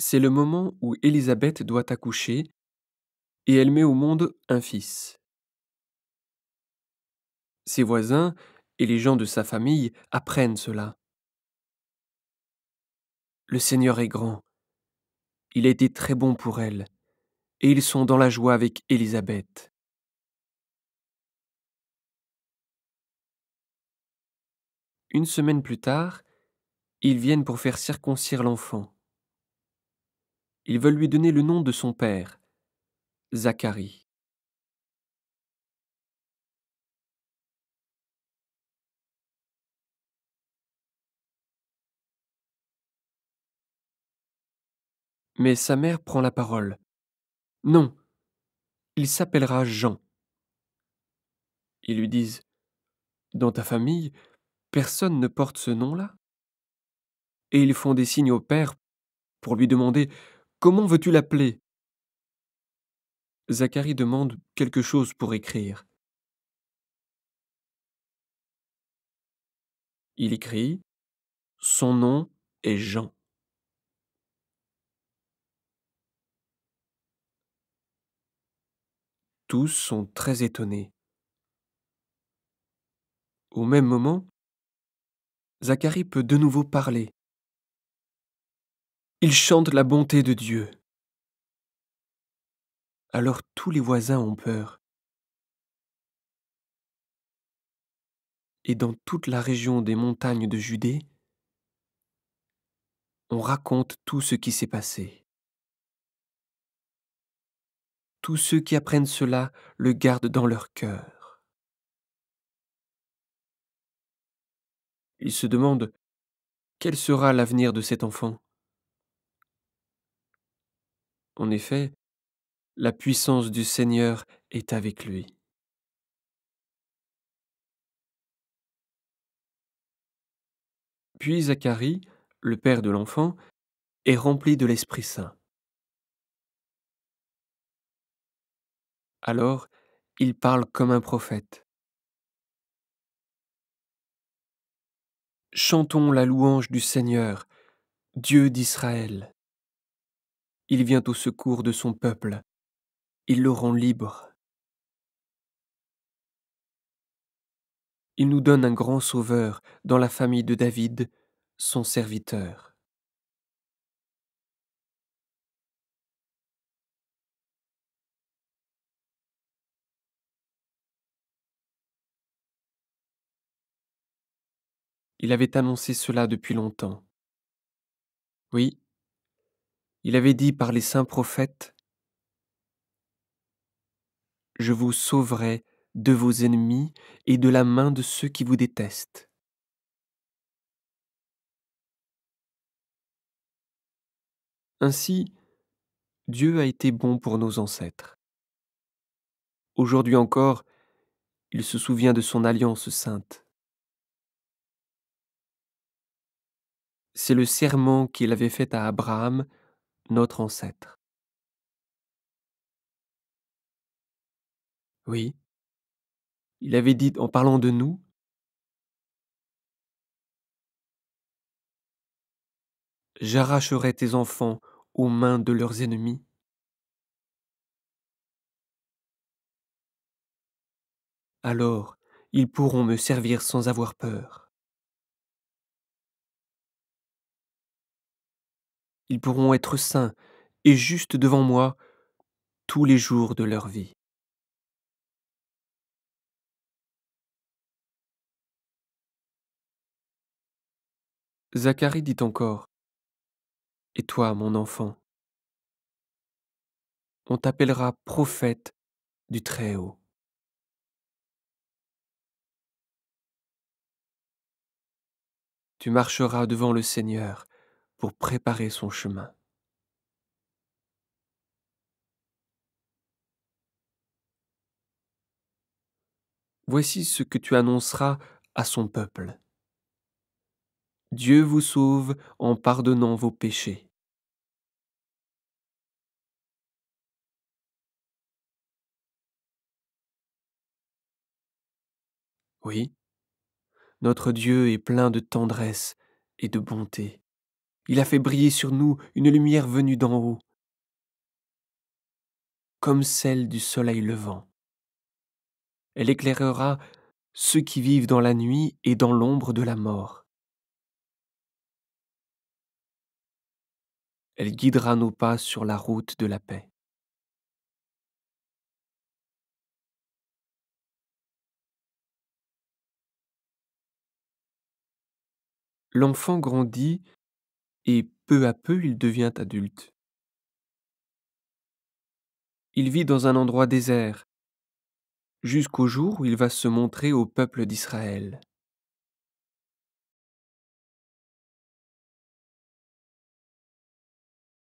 C'est le moment où Élisabeth doit accoucher et elle met au monde un fils. Ses voisins et les gens de sa famille apprennent cela. Le Seigneur est grand, il a été très bon pour elle, et ils sont dans la joie avec Élisabeth. Une semaine plus tard, ils viennent pour faire circoncire l'enfant. Ils veulent lui donner le nom de son père, Zacharie. Mais sa mère prend la parole. Non, il s'appellera Jean. Ils lui disent, dans ta famille, personne ne porte ce nom-là? Et ils font des signes au père pour lui demander: «Comment veux-tu l'appeler?» Zacharie demande quelque chose pour écrire. Il écrit: «Son nom est Jean». Tous sont très étonnés. Au même moment, Zacharie peut de nouveau parler. Il chante la bonté de Dieu. Alors tous les voisins ont peur. Et dans toute la région des montagnes de Judée, on raconte tout ce qui s'est passé. Tous ceux qui apprennent cela le gardent dans leur cœur. Ils se demandent: quel sera l'avenir de cet enfant? En effet, la puissance du Seigneur est avec lui. Puis Zacharie, le père de l'enfant, est rempli de l'Esprit Saint. Alors, il parle comme un prophète. Chantons la louange du Seigneur, Dieu d'Israël. Il vient au secours de son peuple, il le rend libre. Il nous donne un grand sauveur dans la famille de David, son serviteur. Il avait annoncé cela depuis longtemps. Oui, il avait dit par les saints prophètes: Je vous sauverai de vos ennemis et de la main de ceux qui vous détestent. Ainsi, Dieu a été bon pour nos ancêtres. Aujourd'hui encore, il se souvient de son alliance sainte. C'est le serment qu'il avait fait à Abraham, notre ancêtre. Oui, il avait dit en parlant de nous: J'arracherai tes enfants aux mains de leurs ennemis. Alors, ils pourront me servir sans avoir peur. Ils pourront être saints et justes devant moi tous les jours de leur vie. Zacharie dit encore: Et toi, mon enfant, on t'appellera prophète du Très-Haut. Tu marcheras devant le Seigneur pour préparer son chemin. Voici ce que tu annonceras à son peuple. Dieu vous sauve en pardonnant vos péchés. Oui, notre Dieu est plein de tendresse et de bonté. Il a fait briller sur nous une lumière venue d'en haut, comme celle du soleil levant. Elle éclairera ceux qui vivent dans la nuit et dans l'ombre de la mort. Elle guidera nos pas sur la route de la paix. L'enfant grandit et peu à peu il devient adulte. Il vit dans un endroit désert, jusqu'au jour où il va se montrer au peuple d'Israël.